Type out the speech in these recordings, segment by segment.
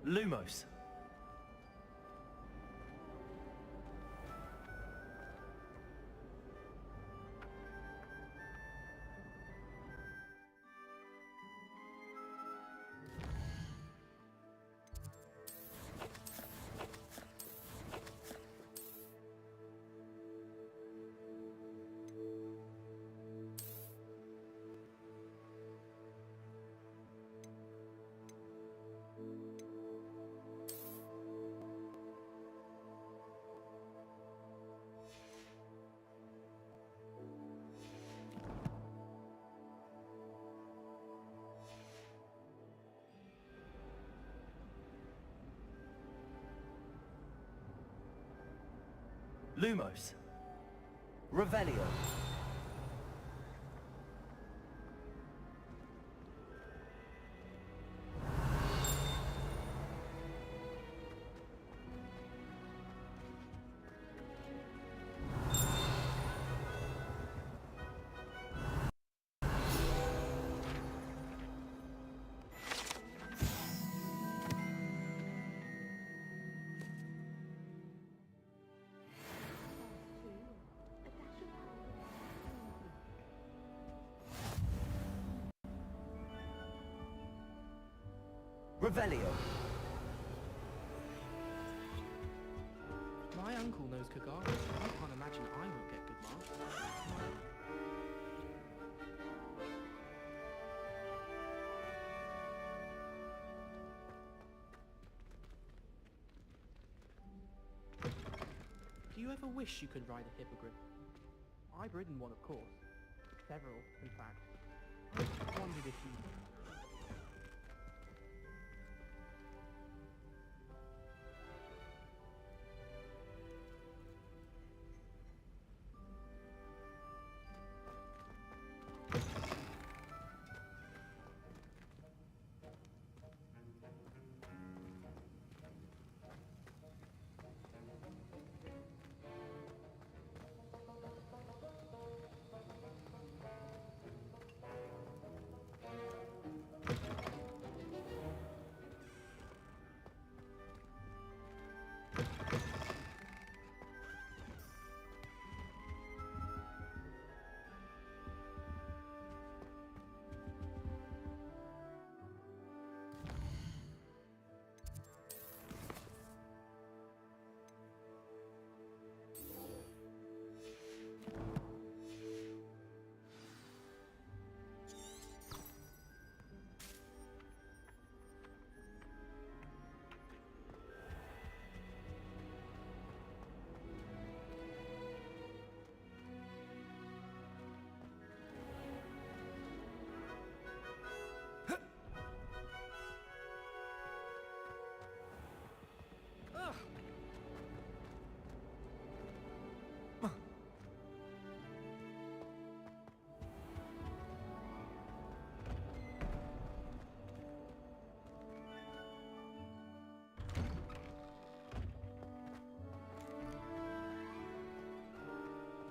Lumos. Lumos. Revelio. Revelio. My uncle knows Kagari. I can't imagine I won't get good marks. Do you ever wish you could ride a hippogriff? I've ridden one, of course. Several, in fact. I wondered if you...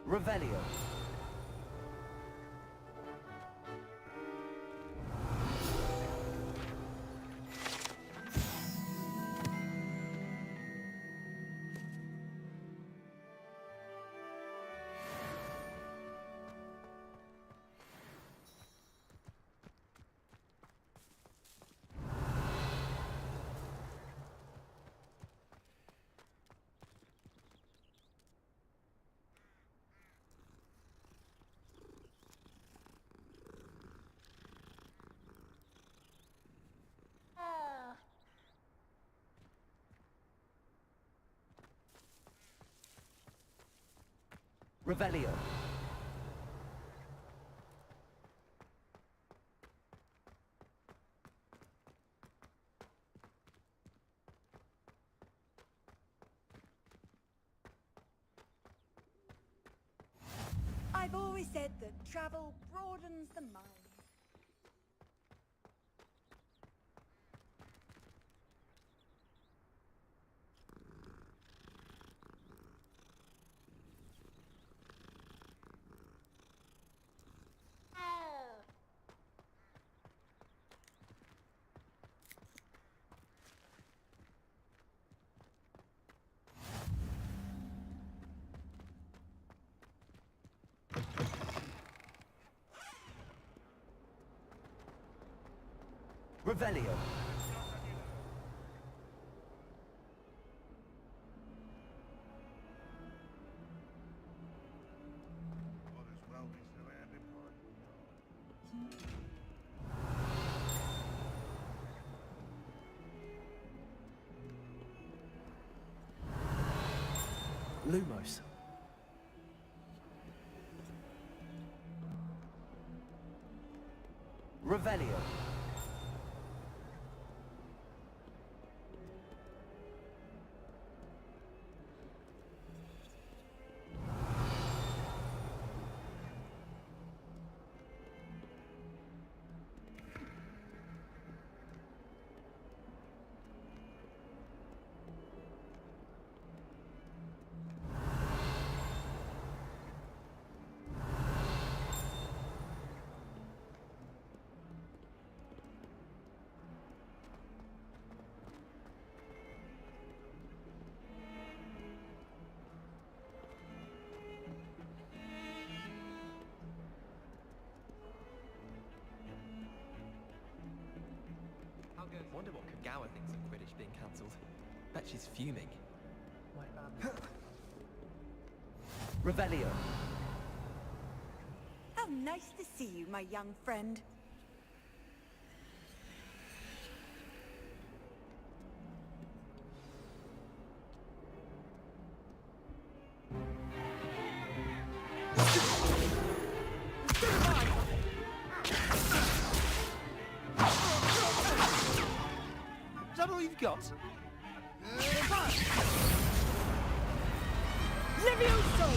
Revelio. Revelio. I've always said that travel broadens the mind. Revelio. Lumos. Revelio. Wonder what Kagawa thinks of Quidditch being cancelled. Bet she's fuming. My family. Revelio. How nice to see you, my young friend. Is that all you've got? Levioso!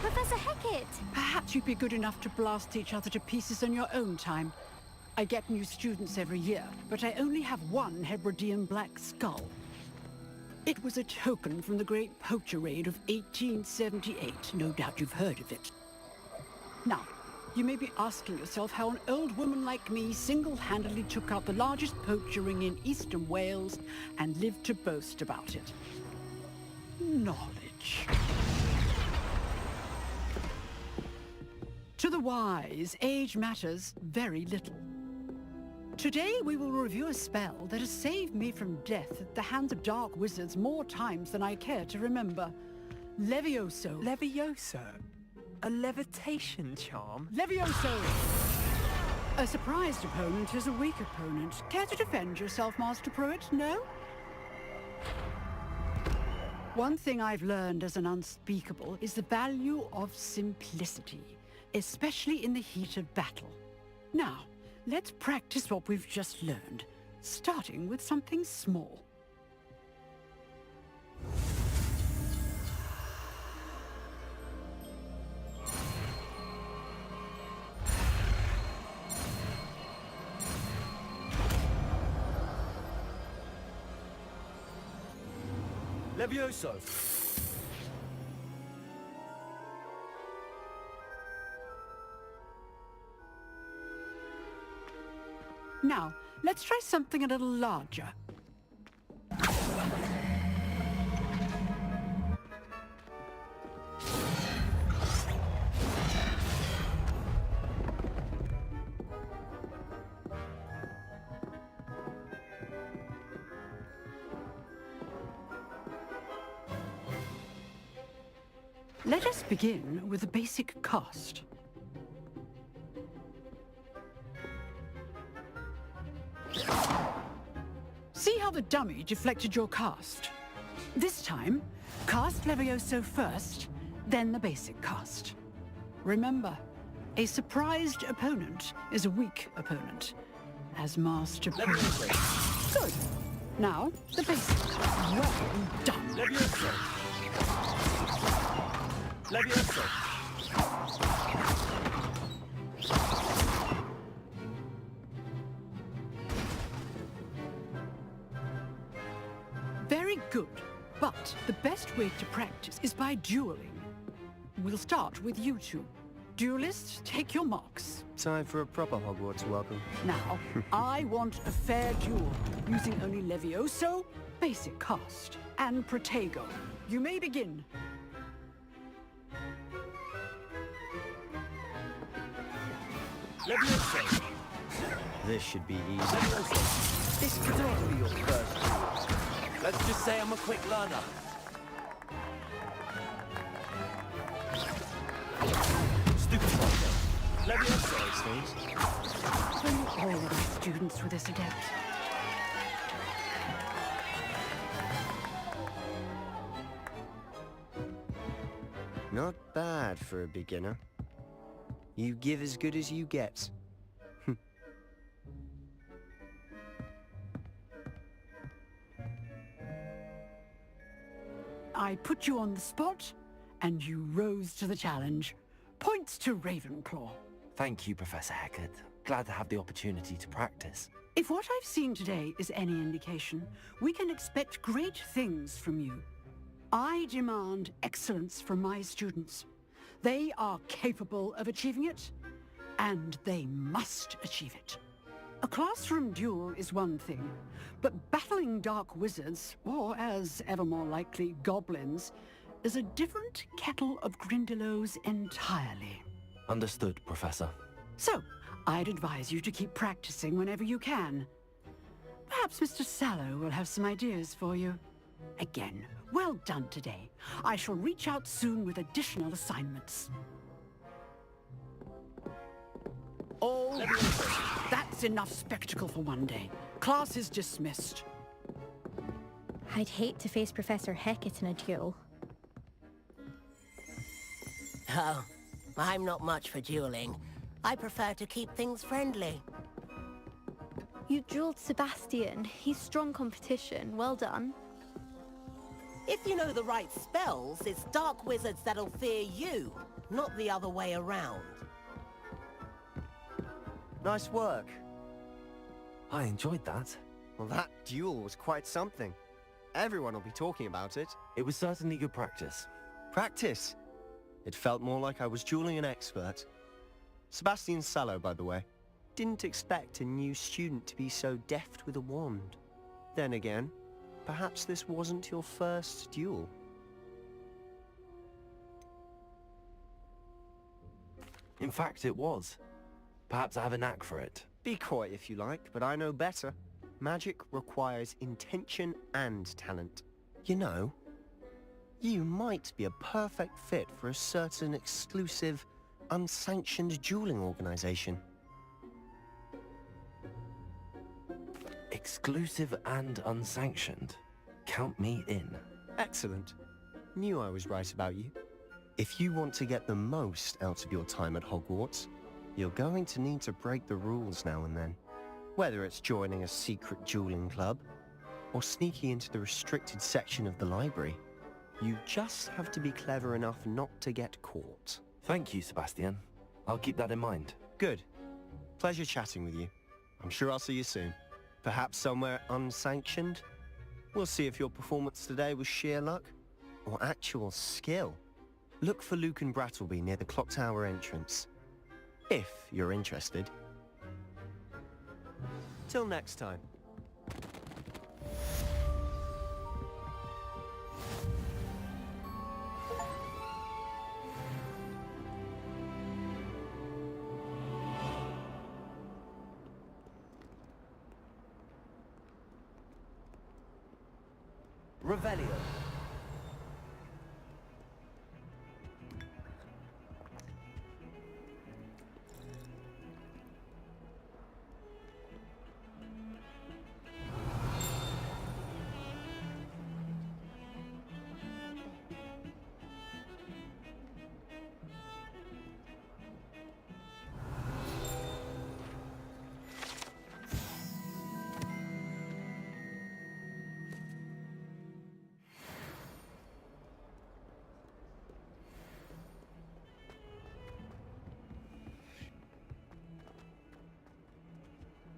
Professor Hecat! Perhaps you'd be good enough to blast each other to pieces on your own time. I get new students every year, but I only have one Hebridean black skull. It was a token from the Great Poacher Raid of 1878. No doubt you've heard of it. Now, you may be asking yourself how an old woman like me single-handedly took out the largest poacher ring in eastern Wales and lived to boast about it. Knowledge. To the wise, age matters very little. Today we will review a spell that has saved me from death at the hands of dark wizards more times than I care to remember. Levioso. Levioso? A levitation charm? Levioso! A surprised opponent is a weak opponent. Care to defend yourself, Master Pruitt? No? One thing I've learned as an unspeakable is the value of simplicity, especially in the heat of battle. Now, let's practice what we've just learned, starting with something small. Levioso. Now, let's try something a little larger. Let us begin with the basic cast. See how the dummy deflected your cast? This time, cast Levioso first, then the basic cast. Remember, a surprised opponent is a weak opponent, as Master Pruitt. Good. Now, the basic cast. Well done. Levioso. Levioso. Very good. But the best way to practice is by dueling. We'll start with you two. Duelists, take your marks. Time for a proper Hogwarts welcome. Now, I want a fair duel, using only Levioso, basic cast, and Protego. You may begin. Levioso. This should be easy. Levioso. This could not be your first duel. Let's just say I'm a quick learner. Stupefied. Levioso. When all of my students were this adept. Not bad for a beginner. You give as good as you get. I put you on the spot, and you rose to the challenge. Points to Ravenclaw. Thank you, Professor Hecat. Glad to have the opportunity to practice. If what I've seen today is any indication, we can expect great things from you. I demand excellence from my students. They are capable of achieving it, and they must achieve it. A classroom duel is one thing, but battling dark wizards, or as ever more likely, goblins, is a different kettle of Grindylows entirely. Understood, Professor. So, I'd advise you to keep practicing whenever you can. Perhaps Mr. Sallow will have some ideas for you. Again, well done today. I shall reach out soon with additional assignments. Oh, that's enough spectacle for one day. Class is dismissed. I'd hate to face Professor Hecat in a duel. Oh, I'm not much for dueling. I prefer to keep things friendly. You dueled Sebastian. He's strong competition. Well done. If you know the right spells, it's dark wizards that'll fear you, not the other way around. Nice work. I enjoyed that. Well, that duel was quite something. Everyone will be talking about it. It was certainly good practice. Practice. It felt more like I was dueling an expert. Sebastian Sallow, by the way. Didn't expect a new student to be so deft with a wand. Then again, perhaps this wasn't your first duel. In fact, it was. Perhaps I have a knack for it. Be coy if you like, but I know better. Magic requires intention and talent. You know, you might be a perfect fit for a certain exclusive, unsanctioned dueling organization. Exclusive and unsanctioned. Count me in. Excellent. Knew I was right about you. If you want to get the most out of your time at Hogwarts, you're going to need to break the rules now and then. Whether it's joining a secret dueling club, or sneaking into the restricted section of the library, you just have to be clever enough not to get caught. Thank you, Sebastian. I'll keep that in mind. Good. Pleasure chatting with you. I'm sure I'll see you soon. Perhaps somewhere unsanctioned? We'll see if your performance today was sheer luck, or actual skill. Look for Luke and Brattleby near the clock tower entrance. If you're interested. Till next time. Revelio.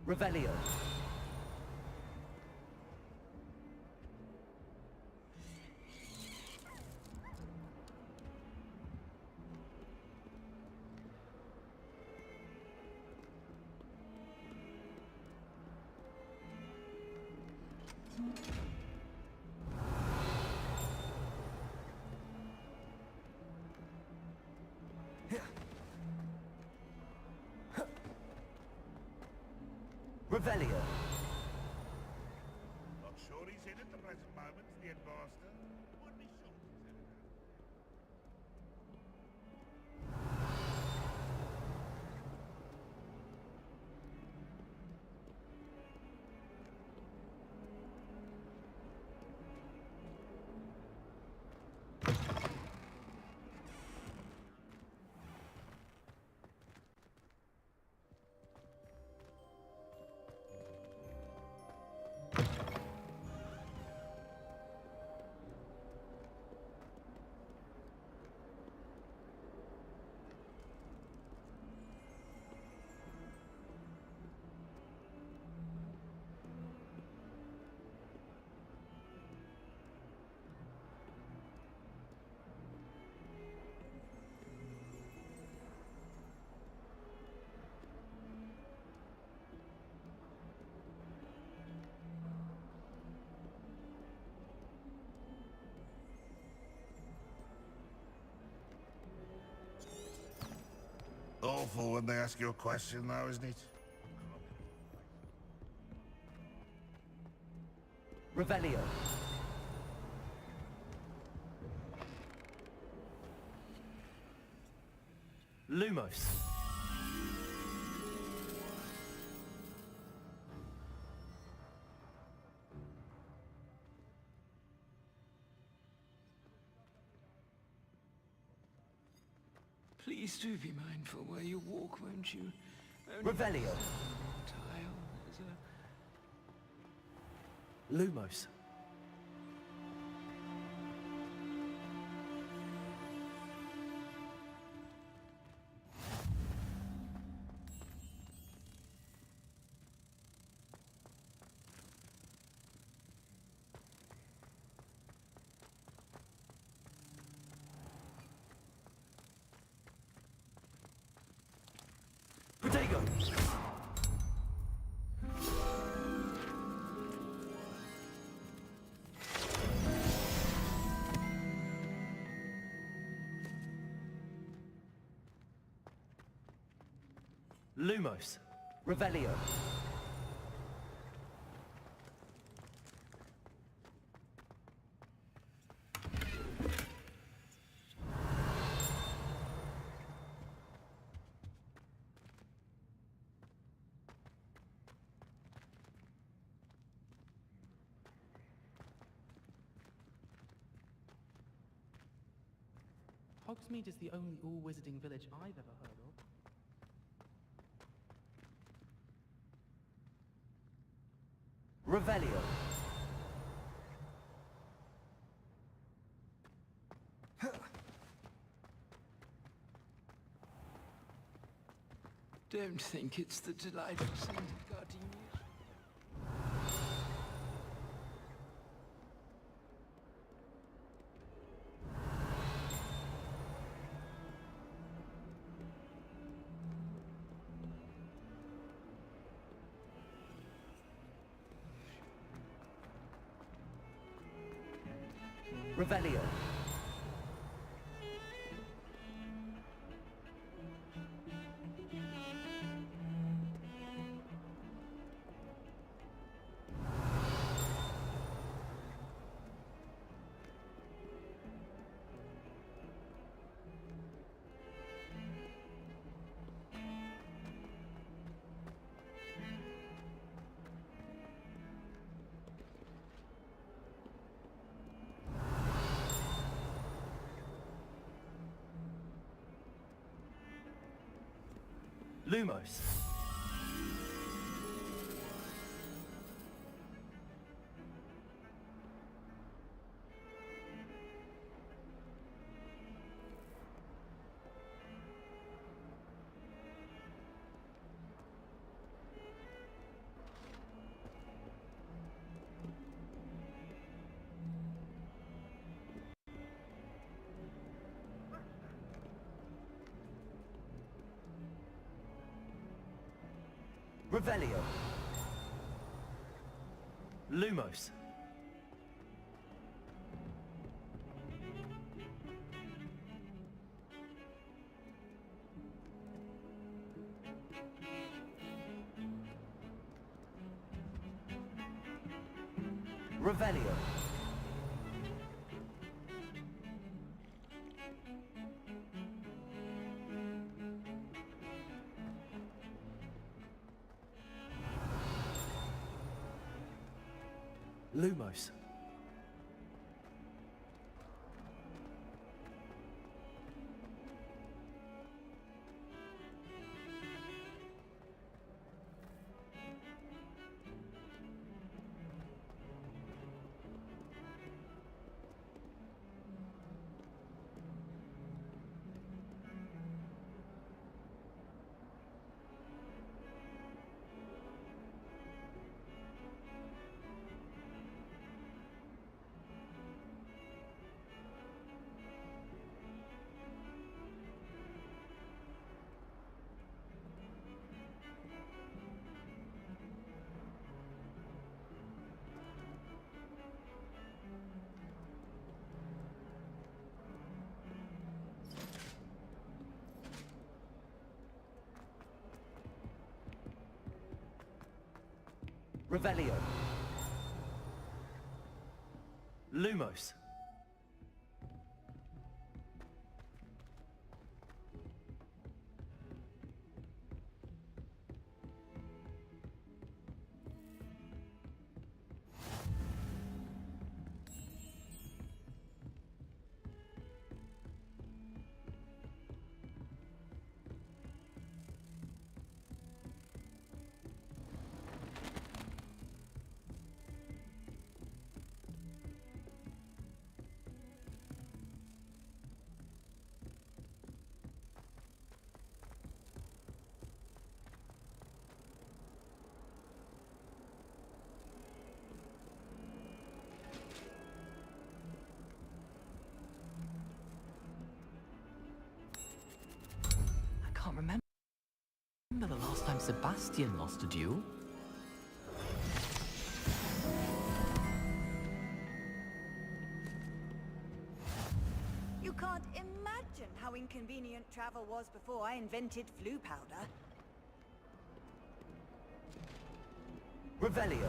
Revelio. Revelio. Not sure he's in at the present moment, the headmaster. Would be sure he's in. Awful when they ask you a question now, isn't it? Revelio. Lumos. Please do be mindful where you walk, won't you? Revelio. Tile is a... Lumos. Protego. Lumos. Revelio. Hogsmeade is the only all-wizarding village I've ever heard of. Revelio. Don't think it's the delightful scent of gardenias. Revelio. Lumos. Revelio. Lumos. Revelio. Lumos. Revelio. Lumos. I can't remember the last time Sebastian lost a duel. You can't imagine how inconvenient travel was before I invented flu powder. Revelio.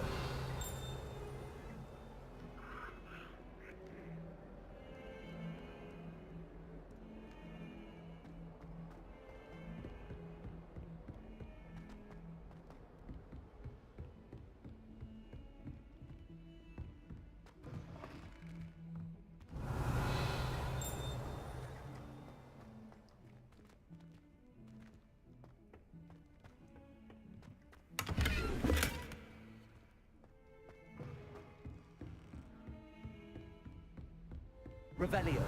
Revelio.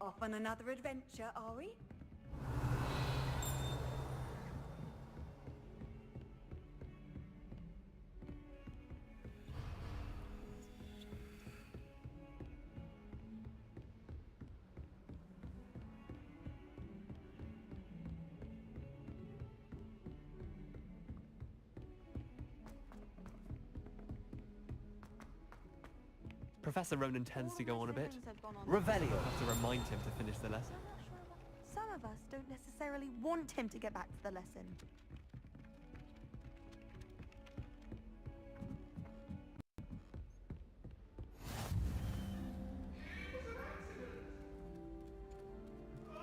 Off on another adventure, are we? Professor Ronan tends to go on a bit. Revelio. I'll have to remind him to finish the lesson. Some of us don't necessarily want him to get back to the lesson. I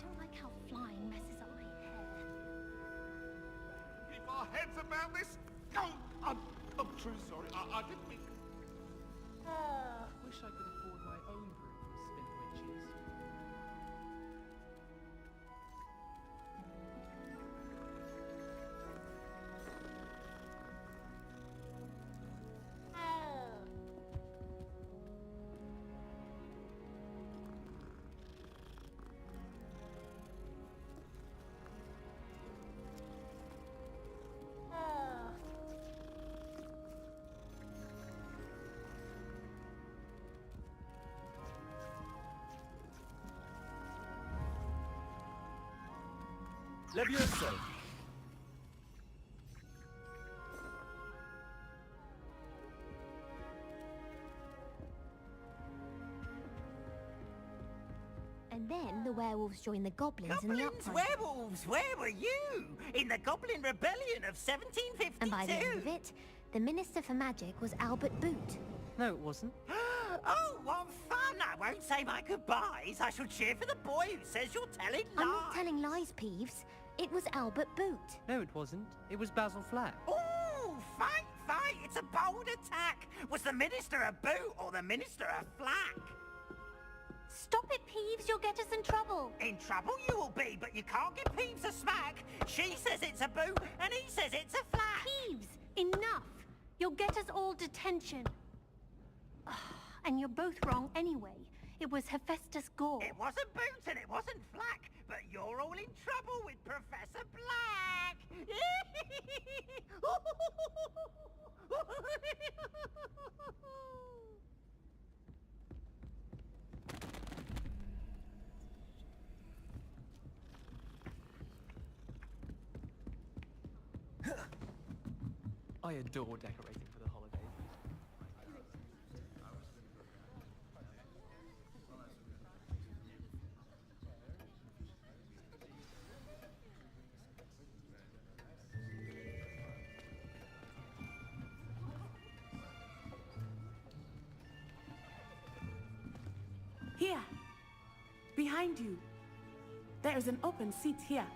don't like how flying messes up my hair. Keep our heads about this. Oh, I'm truly sorry. I didn't mean. Wish I could afford my own broom from Spin Witches. Levioso. And then the werewolves joined the goblins in the Goblins, uprising. werewolves, where were you? In the Goblin Rebellion of 1752? And by the end of it, the Minister for Magic was Albert Boot. No, it wasn't. Oh, what fun! I won't say my goodbyes. I shall cheer for the boy who says you're telling lies. I'm not telling lies, Peeves. It was Albert Boot. No, it wasn't. It was Basil Flack. Oh, fight, fight! It's a bold attack. Was the Minister a boot or the Minister a flack? Stop it, Peeves. You'll get us in trouble. In trouble you will be, but you can't give Peeves a smack. She says it's a boot, and he says it's a flack. Peeves, enough. You'll get us all detention. And you're both wrong anyway. It was Hephaestus Gore. It wasn't Boot and it wasn't Flack, but you're all in trouble with Professor Black. I adore decorating for the holidays. Here, behind you. There is an open seat here.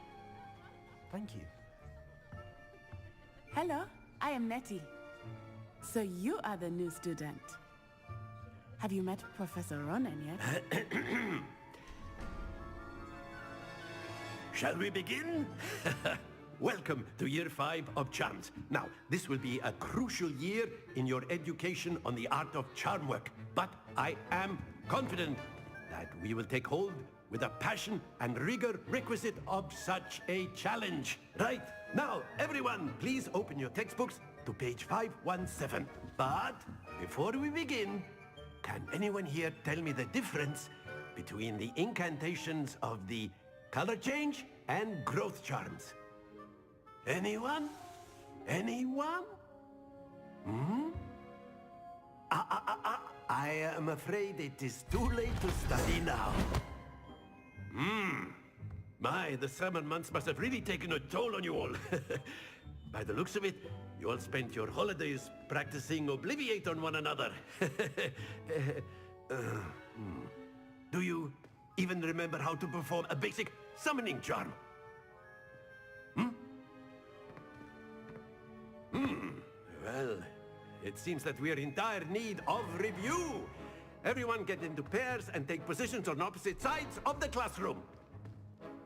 Thank you. Hello, I am Nettie. So you are the new student. Have you met Professor Ronan yet? Shall we begin? Welcome to Year 5 of Charms. Now, this will be a crucial year in your education on the art of charm work, but I am confident that we will take hold with the passion and rigor requisite of such a challenge. Right, now, everyone, please open your textbooks to page 517. But before we begin, can anyone here tell me the difference between the incantations of the color change and growth charms? Anyone? Anyone? Hmm? I am afraid it is too late to study now. My, the summer months must have really taken a toll on you all. By the looks of it, you all spent your holidays practicing Obliviate on one another. Do you even remember how to perform a basic summoning charm? Well, it seems that we are in dire need of review. Everyone get into pairs and take positions on opposite sides of the classroom.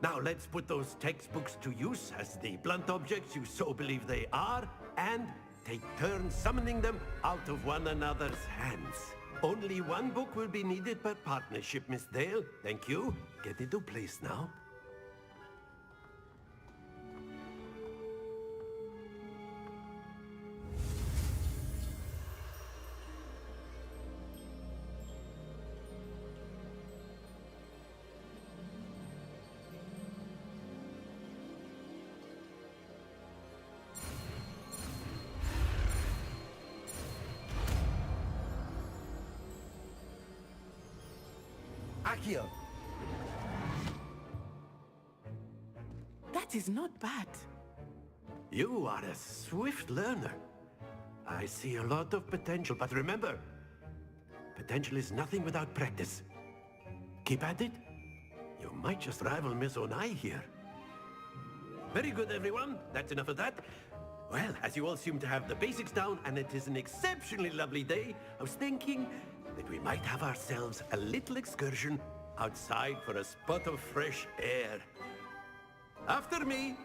Now let's put those textbooks to use as the blunt objects you so believe they are, and take turns summoning them out of one another's hands. Only one book will be needed per partnership, Miss Dale. Thank you. Get into place now. Akio. That is not bad. You are a swift learner. I see a lot of potential, but remember, potential is nothing without practice. Keep at it. You might just rival Miss Onai here. Very good, everyone. That's enough of that. Well, as you all seem to have the basics down, and it is an exceptionally lovely day, I was thinking that we might have ourselves a little excursion outside for a spot of fresh air. After me!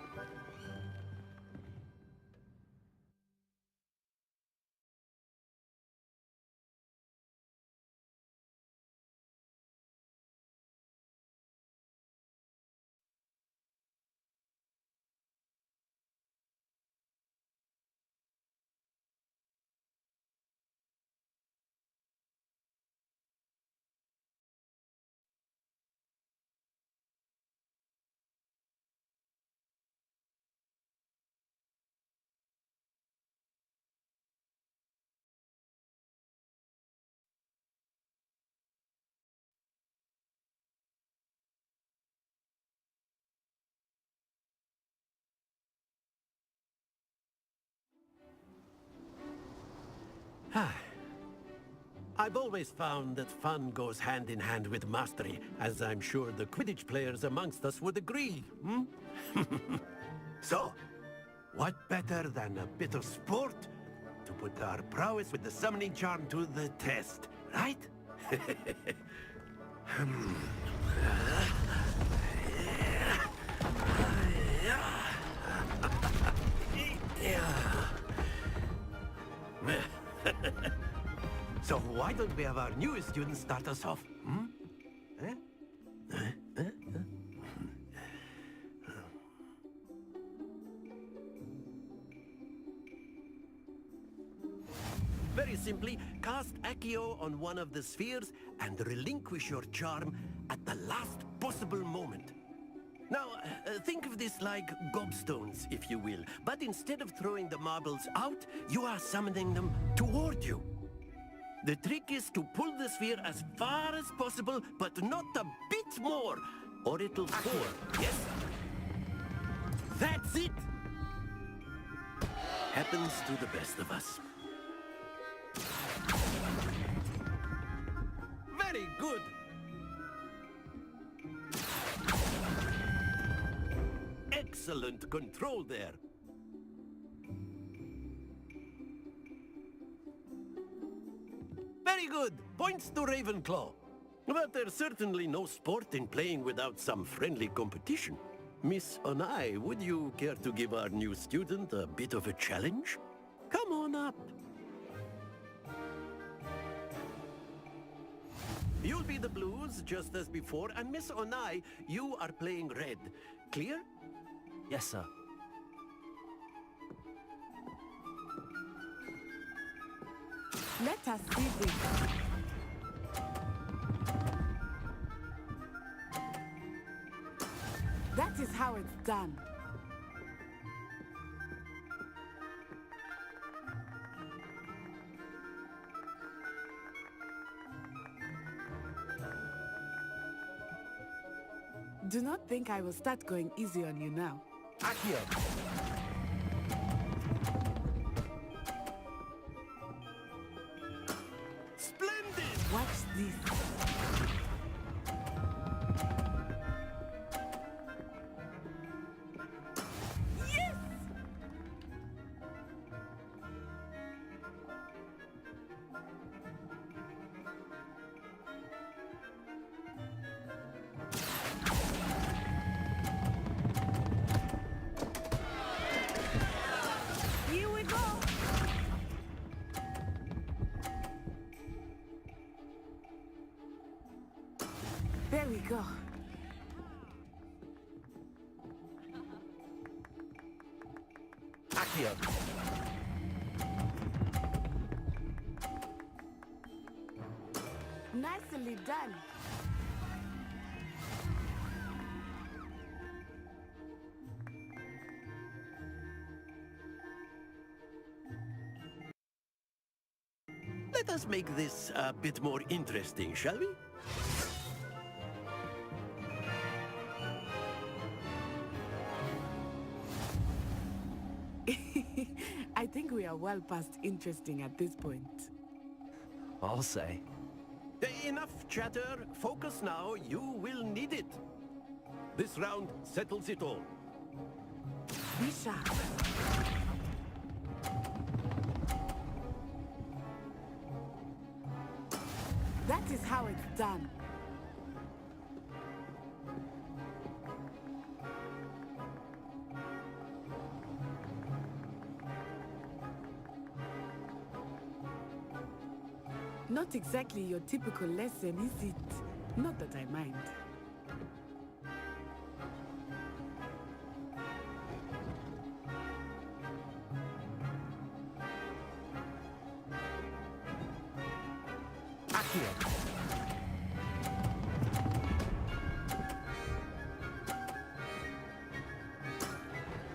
I've always found that fun goes hand in hand with mastery, as I'm sure the Quidditch players amongst us would agree, hmm? So, what better than a bit of sport to put our prowess with the summoning charm to the test, right? So why don't we have our newest student start us off, hmm? Very simply, cast Accio on one of the spheres and relinquish your charm at the last possible moment. Now, think of this like gobstones, if you will, but instead of throwing the marbles out, you are summoning them toward you. The trick is to pull the sphere as far as possible, but not a bit more, or it'll fall, yes? That's it! Happens to the best of us. Very good! Excellent control there. Very good. Points to Ravenclaw. But there's certainly no sport in playing without some friendly competition. Miss Onai, would you care to give our new student a bit of a challenge? Come on up. You'll be the blues, just as before, and Miss Onai, you are playing red. Clear? Yes, sir. Let us see this. That is how it's done. Do not think I will start going easy on you now. Accio. Splendid! Watch this. Yes! Here we go! There we go. Accio. Nicely done. Let us make this a bit more interesting, shall we? I think we are well past interesting at this point. I'll say. Enough chatter. Focus now. You will need it. This round settles it all. Be sharp. That is how it's done. Not exactly your typical lesson, is it? Not that I mind. Accio.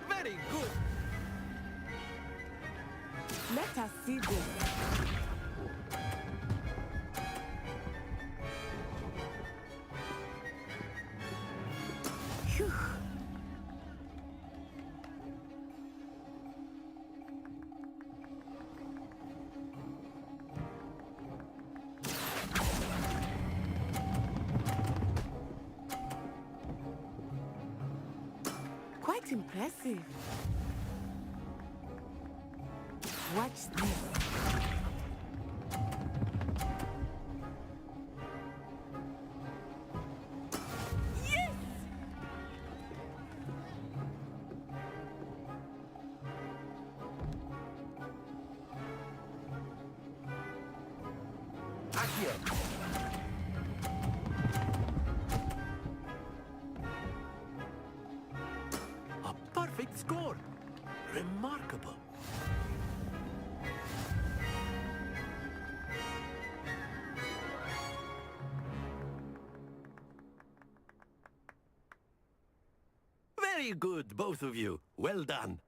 Very good. Let us see this. Phew. impressive. Watch this. Yes! Accio! A perfect score! Remarkable. Very good, both of you. Well done.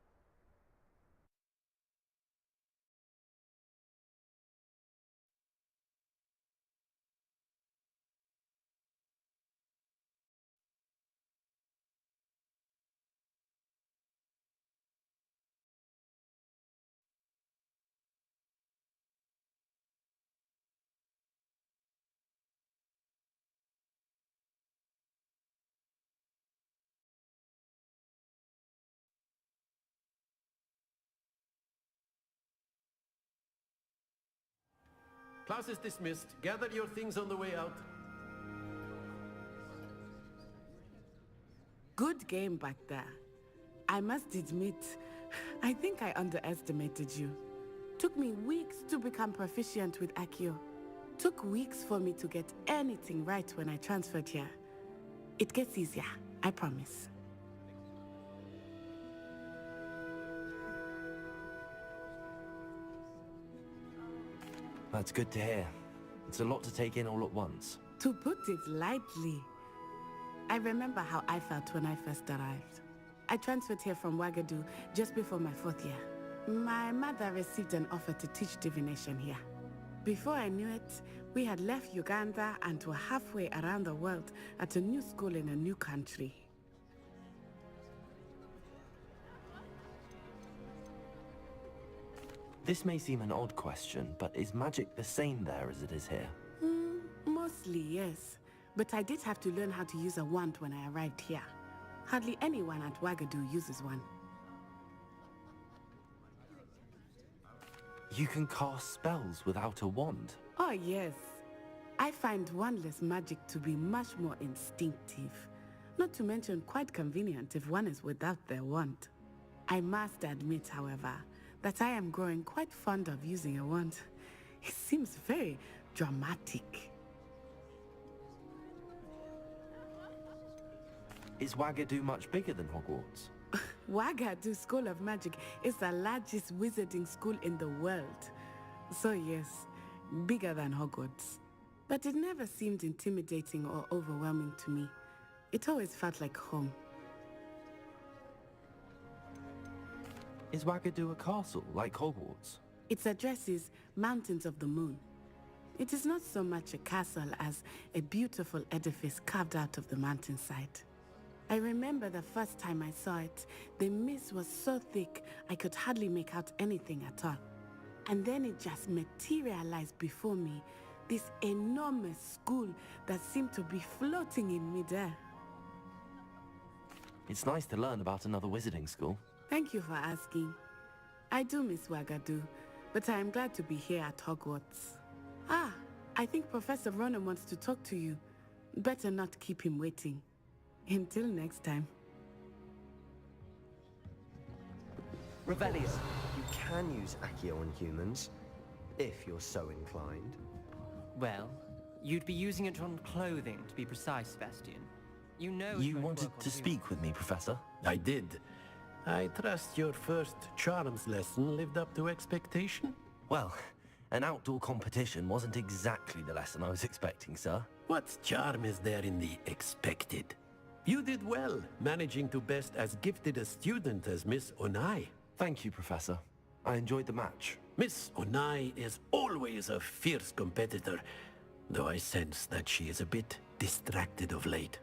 Class is dismissed. Gather your things on the way out. Good game back there. I must admit, I think I underestimated you. Took me weeks to become proficient with Accio. Took weeks for me to get anything right when I transferred here. It gets easier, I promise. That's good to hear. It's a lot to take in all at once. To put it lightly, I remember how I felt when I first arrived. I transferred here from Ouagadougou just before my 4th year. My mother received an offer to teach divination here. Before I knew it, we had left Uganda and were halfway around the world at a new school in a new country. This may seem an odd question, but is magic the same there as it is here? Mostly, yes. But I did have to learn how to use a wand when I arrived here. Hardly anyone at Ouagadougou uses one. You can cast spells without a wand? Oh, yes. I find wandless magic to be much more instinctive. Not to mention quite convenient if one is without their wand. I must admit, however, that I am growing quite fond of using a wand. It seems very dramatic. Is Ouagadougou much bigger than Hogwarts? Ouagadougou School of Magic is the largest wizarding school in the world. So yes, bigger than Hogwarts. But it never seemed intimidating or overwhelming to me. It always felt like home. Is Ouagadougou a castle, like Hogwarts? Its address is Mountains of the Moon. It is not so much a castle as a beautiful edifice carved out of the mountainside. I remember the first time I saw it, the mist was so thick I could hardly make out anything at all. And then it just materialized before me, this enormous school that seemed to be floating in midair. It's nice to learn about another wizarding school. Thank you for asking. I do miss Ouagadougou, but I am glad to be here at Hogwarts. Ah, I think Professor Ronan wants to talk to you. Better not keep him waiting. Until next time. Revelio, you can use Accio on humans, if you're so inclined. Well, you'd be using it on clothing, to be precise, Sebastian. You know... You wanted to speak with me, Professor? I did. I trust your first charms lesson lived up to expectation? Well, an outdoor competition wasn't exactly the lesson I was expecting, sir. What charm is there in the expected? You did well, managing to best as gifted a student as Miss Onai. Thank you, Professor. I enjoyed the match. Miss Onai is always a fierce competitor, though I sense that she is a bit distracted of late.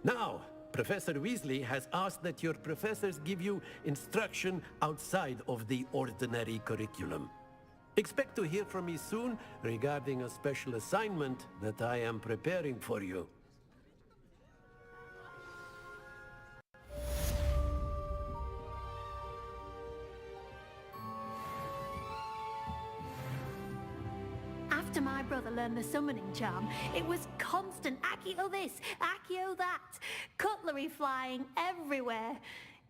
Now, Professor Weasley has asked that your professors give you instruction outside of the ordinary curriculum. Expect to hear from me soon regarding a special assignment that I am preparing for you. After my brother learned the summoning charm, it was constant Accio this, Accio that, cutlery flying everywhere.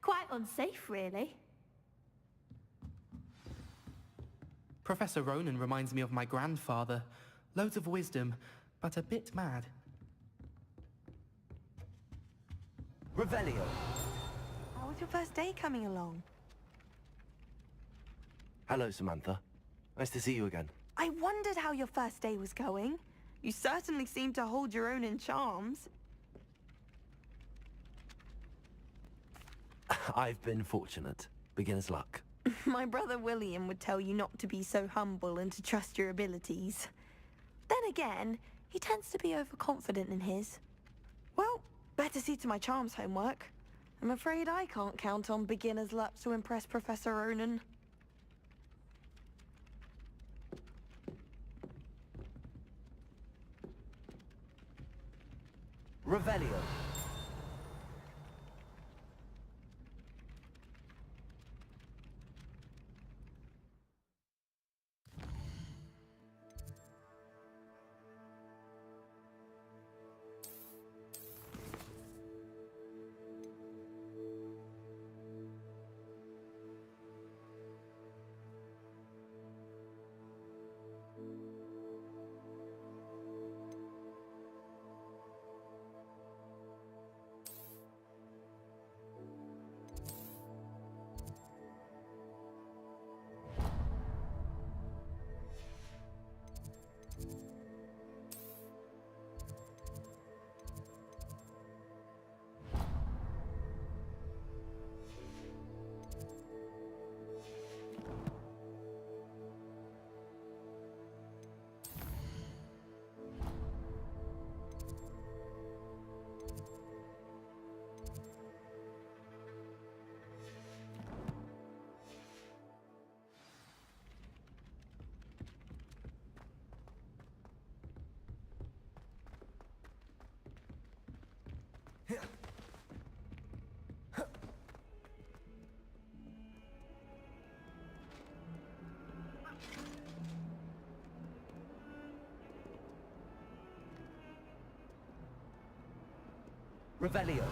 Quite unsafe, really. Professor Ronan reminds me of my grandfather. Loads of wisdom, but a bit mad. Revelio. How was your first day coming along? Hello, Samantha. Nice to see you again. I wondered how your first day was going. You certainly seem to hold your own in charms. I've been fortunate. Beginner's luck. My brother William would tell you not to be so humble and to trust your abilities. Then again, he tends to be overconfident in his. Well, better see to my charms homework. I'm afraid I can't count on beginner's luck to impress Professor Ronan. Revelio. Revelio.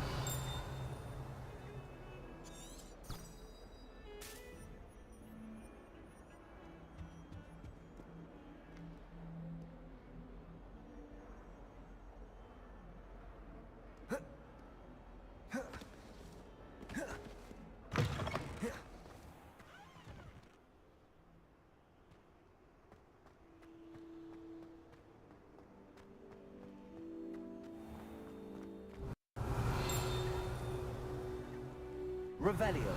Revelio.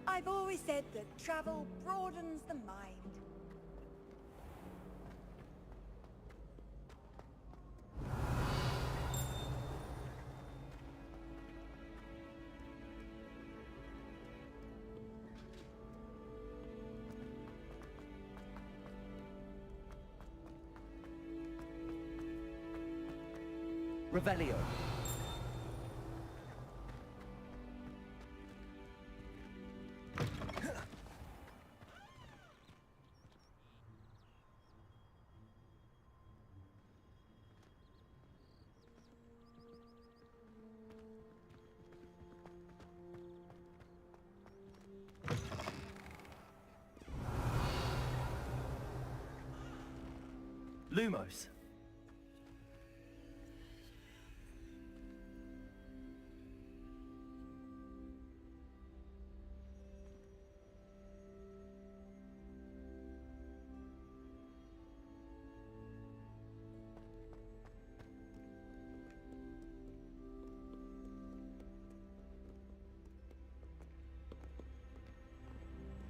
I've always said that travel broadens the mind. Revelio. Lumos.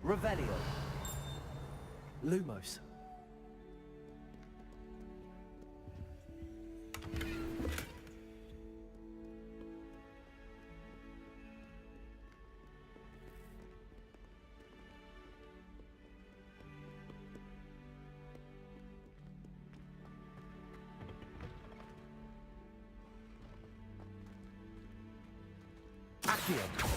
Revelio. Lumos. Accio.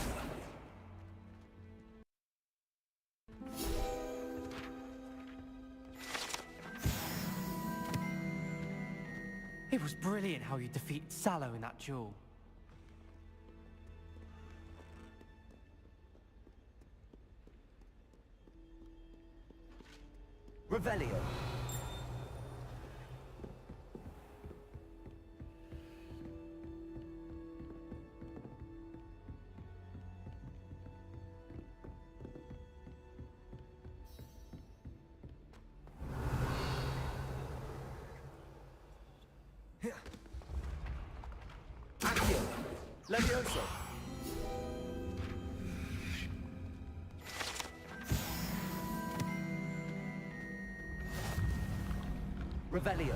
It was brilliant how you defeated Sallow in that duel. Revelio. Accio. Levioso. Revelio.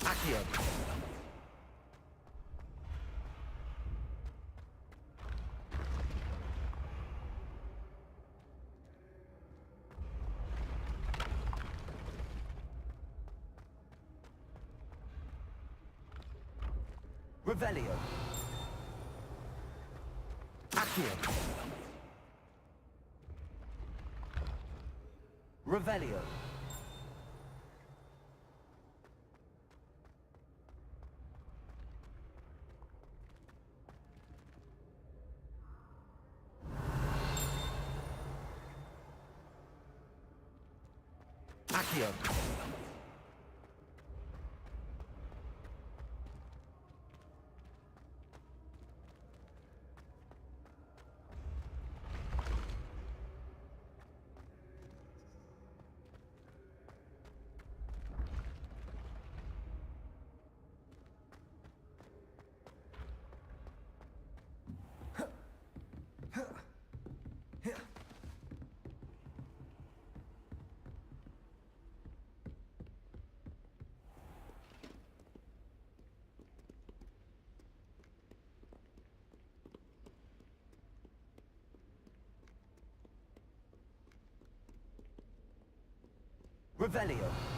Accio. Revelio. Accio. Revelio. Accio. Revelio.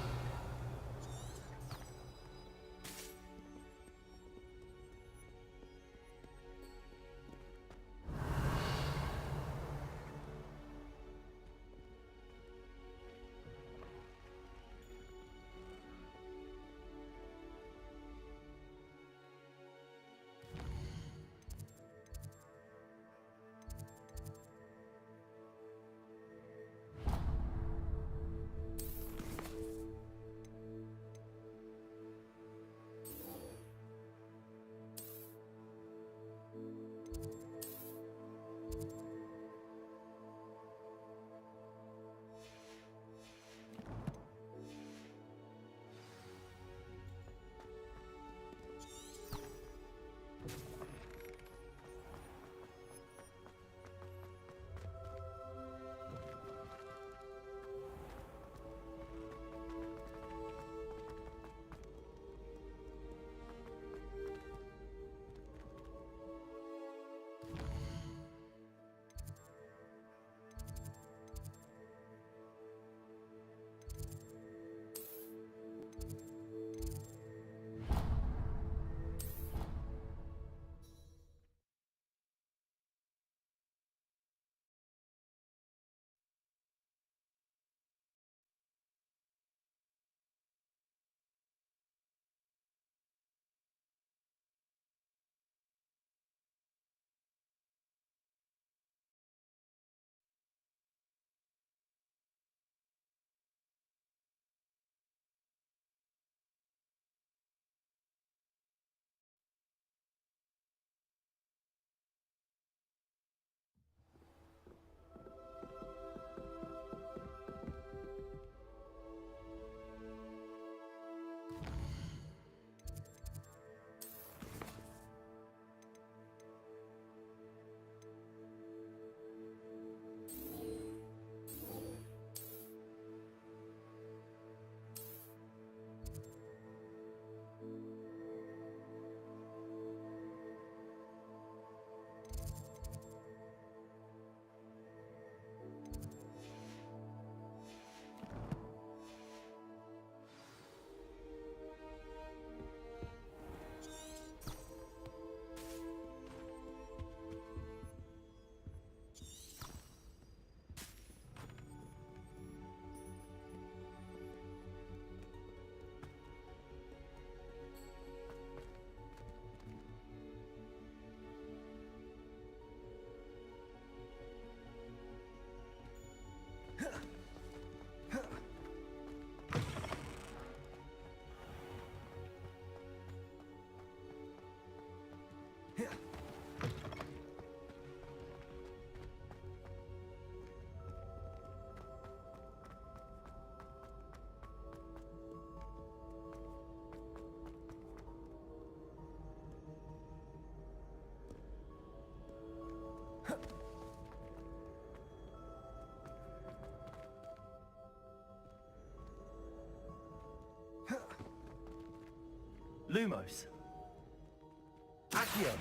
Lumos. Accio.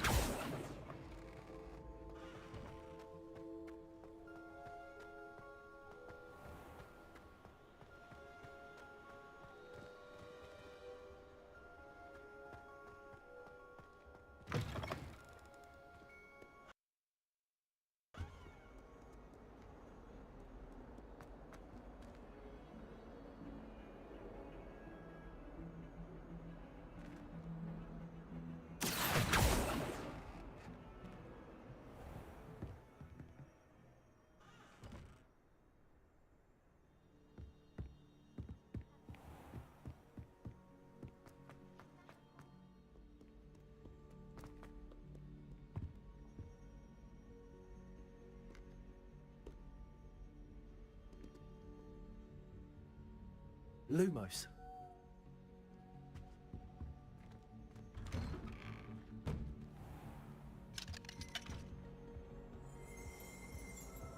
Lumos.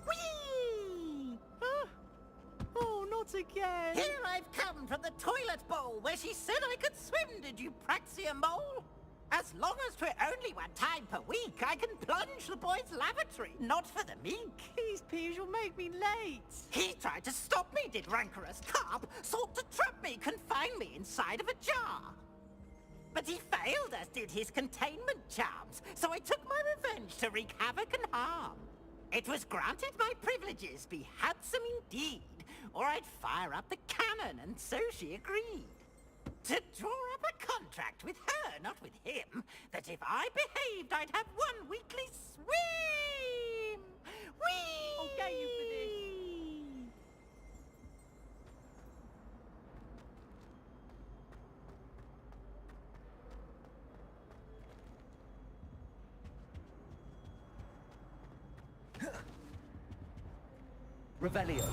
Whee! Oh, not again! Here I've come from the toilet bowl where she said I could swim, did you praxia mole? As long as 'twere only one time per week, I can plunge the boy's lavatory, not for the meek. Please, Piers, you'll make me late. He tried to stop me, did rancorous carp, sought to trap me, confine me inside of a jar. But he failed, as did his containment charms, so I took my revenge to wreak havoc and harm. It was granted my privileges be handsome indeed, or I'd fire up the cannon, and so she agreed. To draw up a contract with her, not with him, that if I behaved, I'd have one weekly swim! Whee! I'll get you for this. Revelio.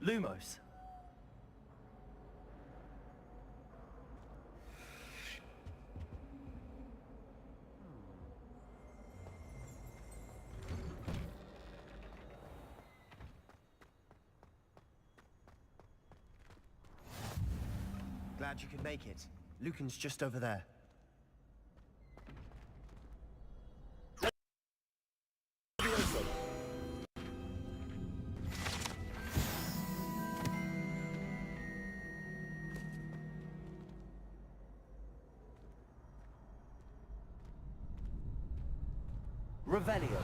Lumos. Glad you could make it. Lucan's just over there. Revelio.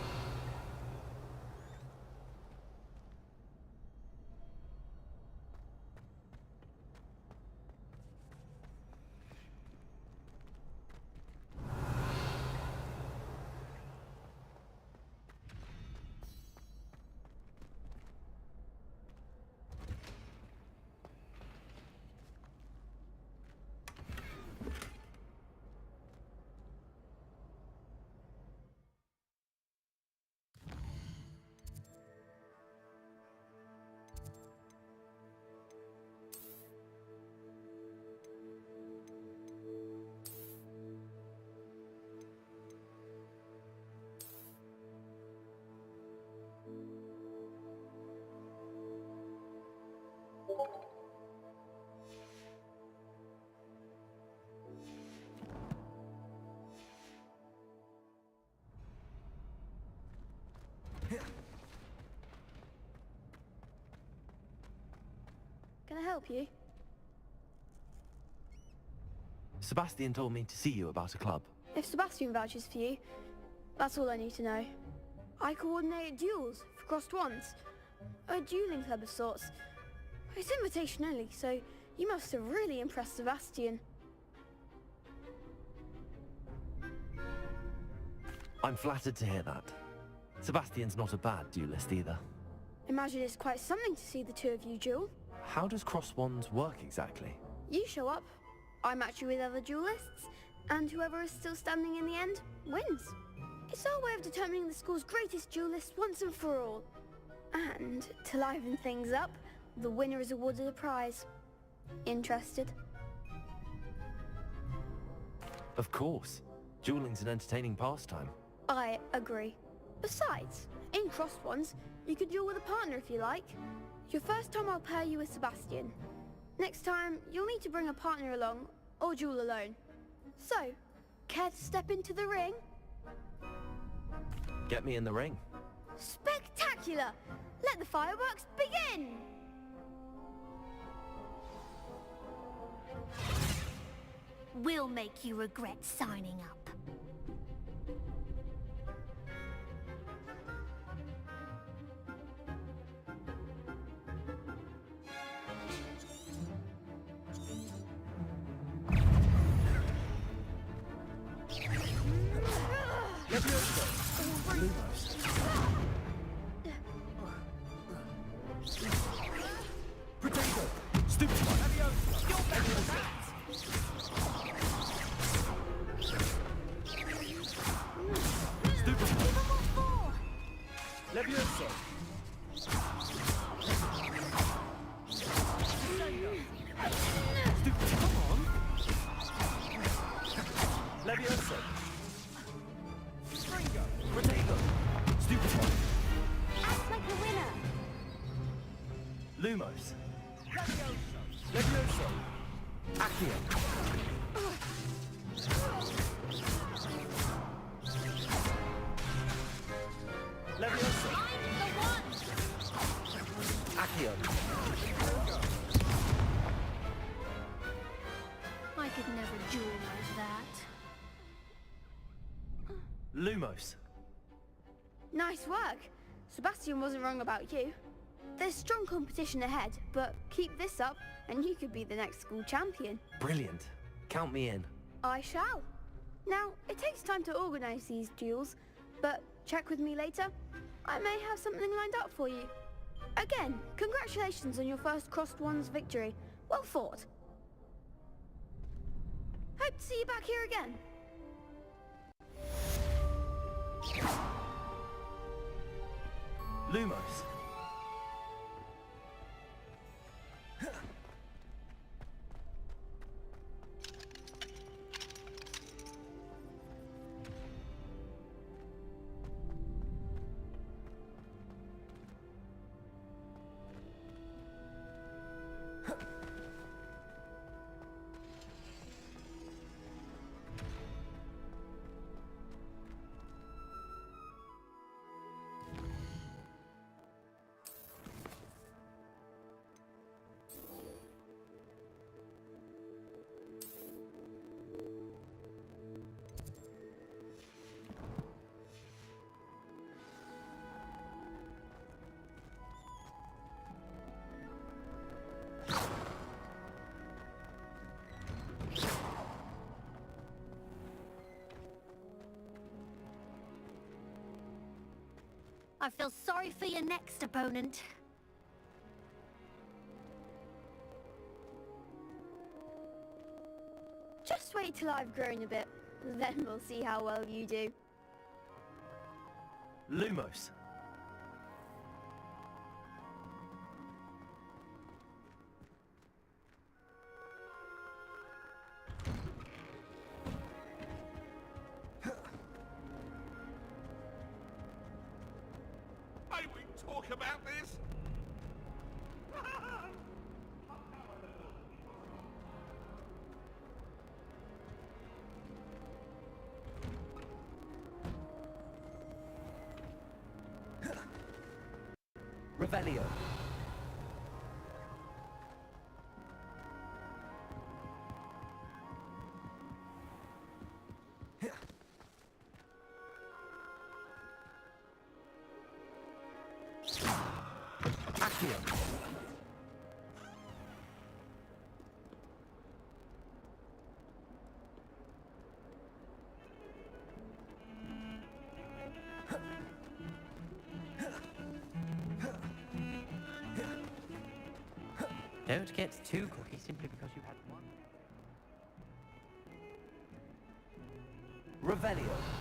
Can I help you? Sebastian told me to see you about a club. If Sebastian vouches for you, that's all I need to know. I coordinate duels for crossed wands. A dueling club of sorts. It's invitation only, so you must have really impressed Sebastian. I'm flattered to hear that. Sebastian's not a bad duelist either. Imagine it's quite something to see the two of you duel. How does cross wands work exactly? You show up, I match you with other duelists, And whoever is still standing in the end wins. It's our way of determining the school's greatest duelist once and for all. And to liven things up, the winner is awarded a prize. Interested? Of course. Dueling's an entertaining pastime. I agree. Besides, in crossed ones, you could duel with a partner if you like. Your first time I'll pair you with Sebastian. Next time, you'll need to bring a partner along, or duel alone. So, care to step into the ring? Get me in the ring. Spectacular! Let the fireworks begin! We'll make you regret signing up. Potato! Stupid one! You're back for that! Stupid one! Levioso! Stupid, come on! Levioso! Springo! Potato! Stupid one! Act like a winner! Lumos. Levioso! Accio. Levioso! Accio. I could never duel like that. Lumos. Nice work! Sebastian wasn't wrong about you. There's strong competition ahead, but keep this up and you could be the next school champion. Brilliant. Count me in. I shall. Now, it takes time to organize these duels, but check with me later. I may have something lined up for you. Again, congratulations on your first Crossed Ones victory. Well fought. Hope to see you back here again. Lumos. I feel sorry for your next opponent. Just wait till I've grown a bit, then we'll see how well you do. Lumos. May we talk about this? Revelio. Accio. Don't get too cocky simply because you had one. Revelio.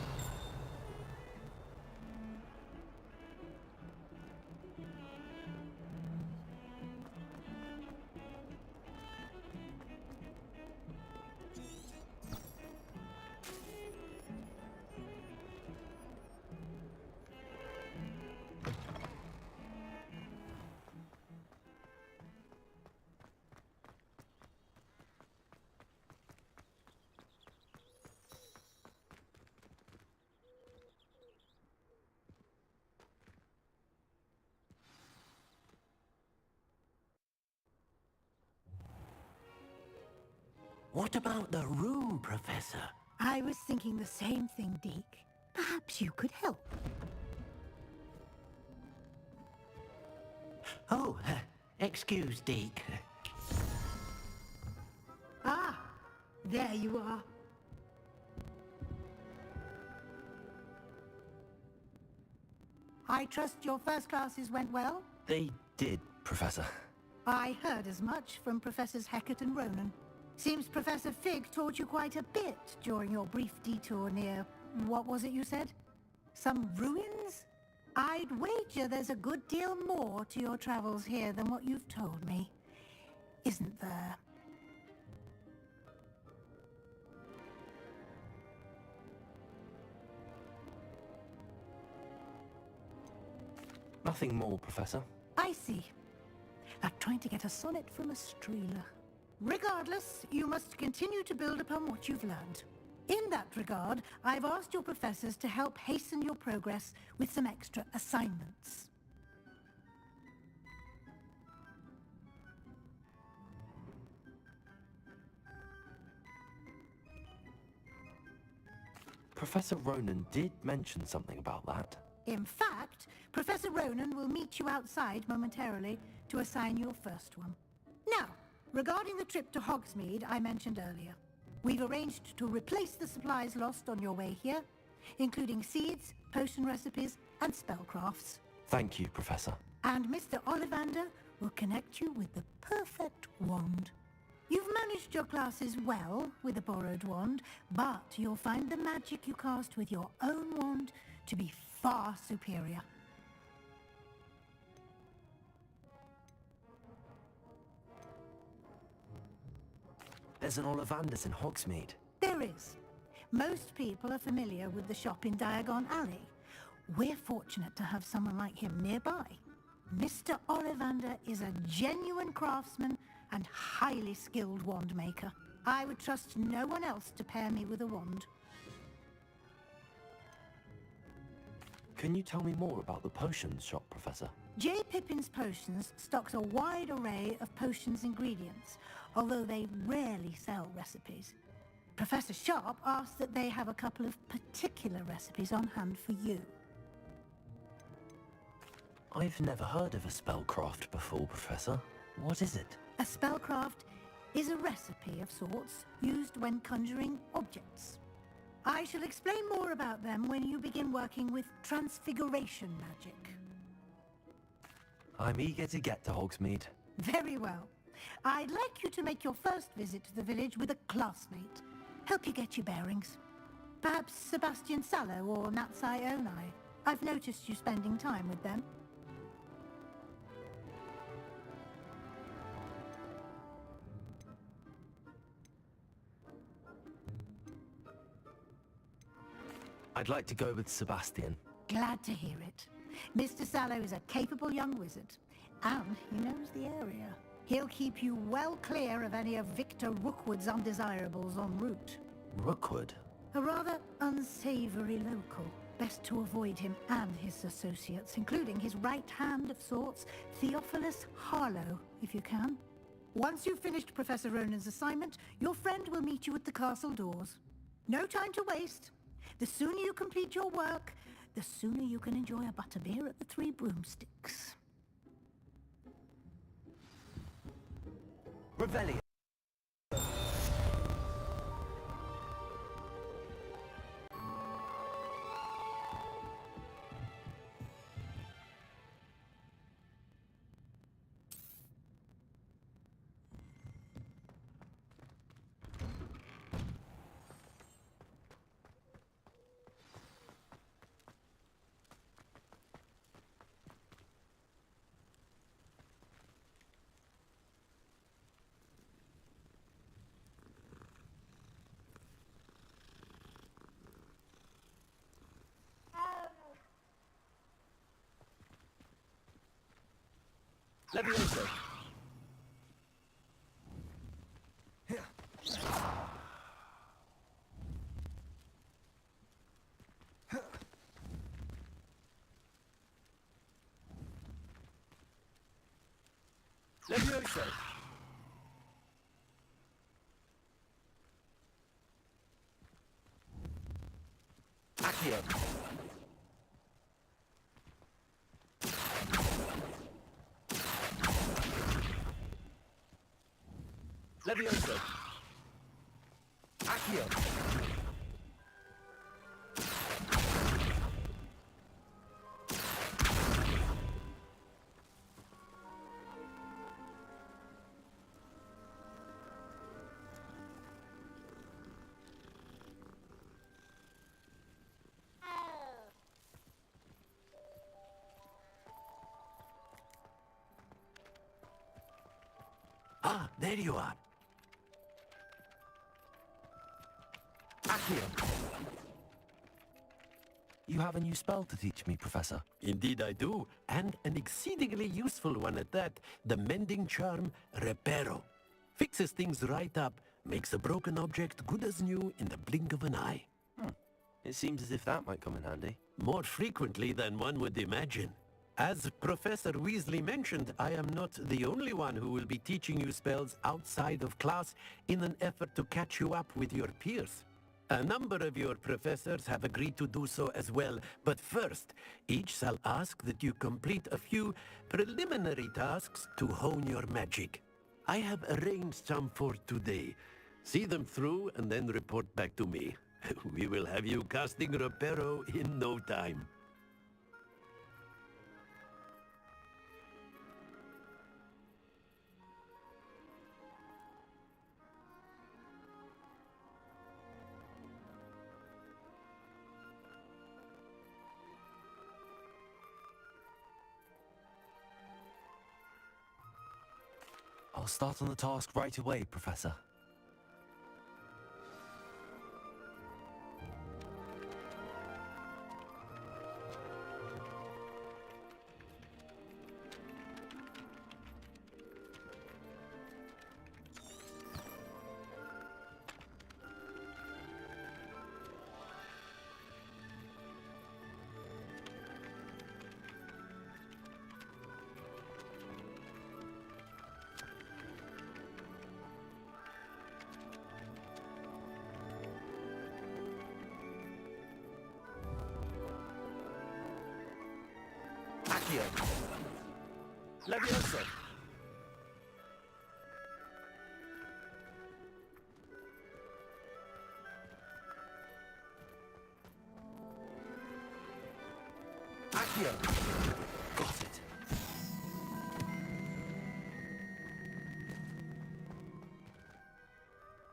What about the room, Professor? I was thinking the same thing, Deke. Perhaps you could help. Oh, excuse, Deke. Ah, there you are. I trust your first classes went well? They did, Professor. I heard as much from Professors Hecat and Ronan. Seems Professor Fig taught you quite a bit during your brief detour near... what was it you said? Some ruins? I'd wager there's a good deal more to your travels here than what you've told me. Isn't there? Nothing more, Professor. I see. Like trying to get a sonnet from a streeler. Regardless, you must continue to build upon what you've learned. In that regard, I've asked your professors to help hasten your progress with some extra assignments. Professor Ronan did mention something about that. In fact, Professor Ronan will meet you outside momentarily to assign your first one. Now, regarding the trip to Hogsmeade I mentioned earlier, we've arranged to replace the supplies lost on your way here, including seeds, potion recipes, and spellcrafts. Thank you, Professor. And Mr. Ollivander will connect you with the perfect wand. You've managed your classes well with a borrowed wand, but you'll find the magic you cast with your own wand to be far superior. There's an Ollivander's in Hogsmeade. There is. Most people are familiar with the shop in Diagon Alley. We're fortunate to have someone like him nearby. Mr. Ollivander is a genuine craftsman and highly skilled wand maker. I would trust no one else to pair me with a wand. Can you tell me more about the potions shop, Professor? J. Pippin's Potions stocks a wide array of potions ingredients, although they rarely sell recipes. Professor Sharp asked that they have a couple of particular recipes on hand for you. I've never heard of a spellcraft before, Professor. What is it? A spellcraft is a recipe of sorts used when conjuring objects. I shall explain more about them when you begin working with transfiguration magic. I'm eager to get to Hogsmeade. Very well. I'd like you to make your first visit to the village with a classmate. Help you get your bearings. Perhaps Sebastian Sallow or Natsai Onai. I've noticed you spending time with them. I'd like to go with Sebastian. Glad to hear it. Mr. Sallow is a capable young wizard, and he knows the area. He'll keep you well clear of any of Victor Rookwood's undesirables en route. Rookwood? A rather unsavory local. Best to avoid him and his associates, including his right hand of sorts, Theophilus Harlow, if you can. Once you've finished Professor Ronan's assignment, your friend will meet you at the castle doors. No time to waste. The sooner you complete your work, the sooner you can enjoy a butterbeer at the Three Broomsticks. Revelio. Levioso. Levioso. Accio. Levioso. Accio. Ah, there you are. Accio. You have a new spell to teach me, Professor. Indeed I do, and an exceedingly useful one at that. The mending charm, Reparo. Fixes things right up, makes a broken object good as new in the blink of an eye. It seems as if that might come in handy. More frequently than one would imagine. As Professor Weasley mentioned, I am not the only one who will be teaching you spells outside of class in an effort to catch you up with your peers. A number of your professors have agreed to do so as well, but first, each shall ask that you complete a few preliminary tasks to hone your magic. I have arranged some for today. See them through and then report back to me. We will have you casting Reparo in no time. I'll start on the task right away, Professor. Accio. Levioso. Accio. Got it.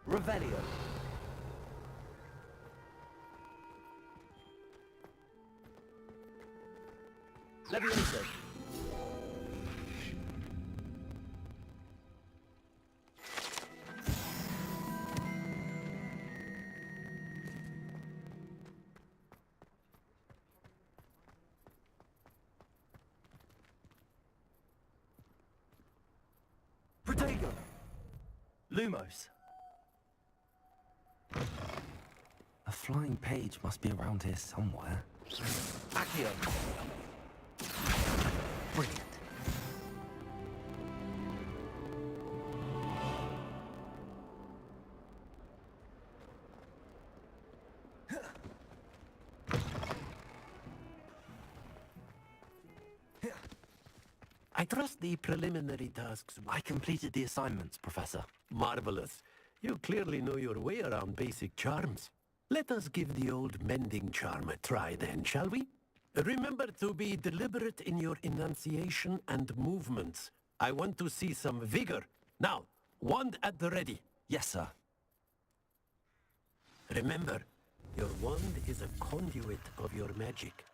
Revelio. Levioso. Protego! Lumos! A flying page must be around here somewhere. Accio. Brilliant. I trust the preliminary tasks. I completed the assignments, Professor. Marvelous. You clearly know your way around basic charms. Let us give the old mending charm a try then, shall we? Remember to be deliberate in your enunciation and movements. I want to see some vigor. Now, wand at the ready. Yes, sir. Remember, your wand is a conduit of your magic.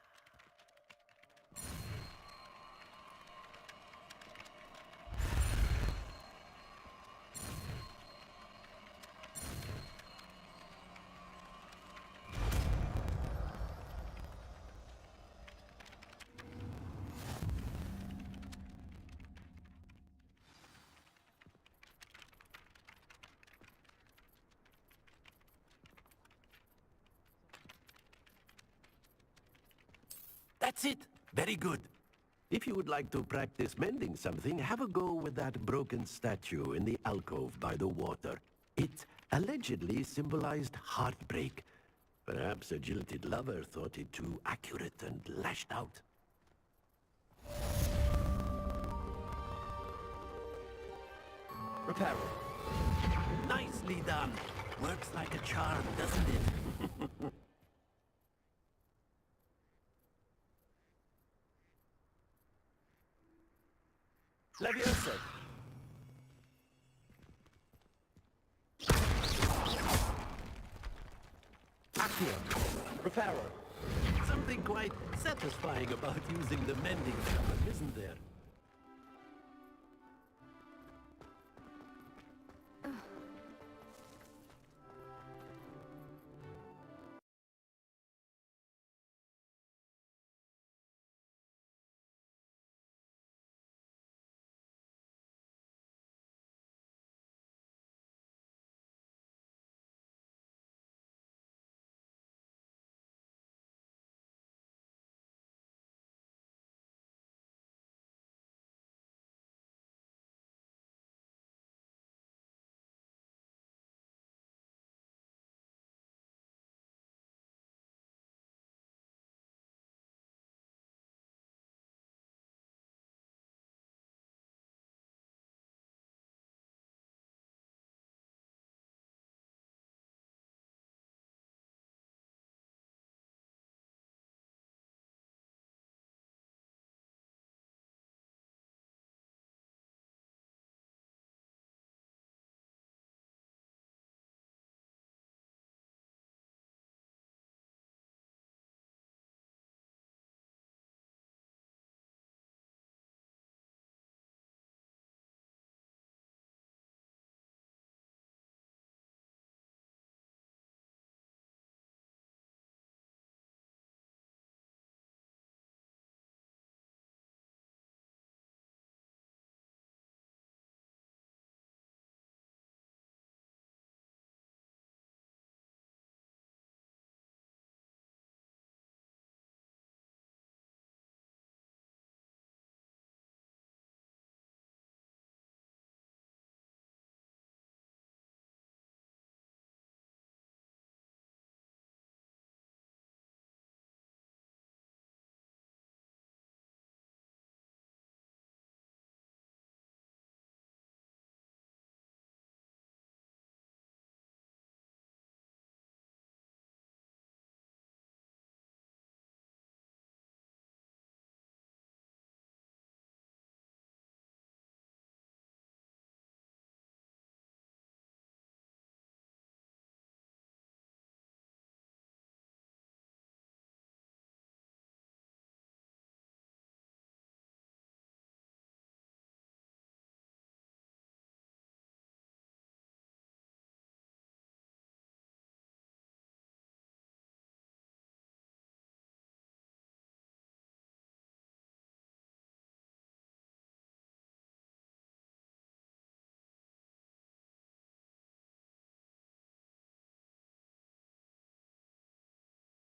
That's it. Very good. If you would like to practice mending something, have a go with that broken statue in the alcove by the water. It allegedly symbolized heartbreak. Perhaps a jilted lover thought it too accurate and lashed out. Repair. Nicely done. Works like a charm, doesn't it? Leviosa. Accio. Reparo. Something quite satisfying about using the mending hammer, isn't there?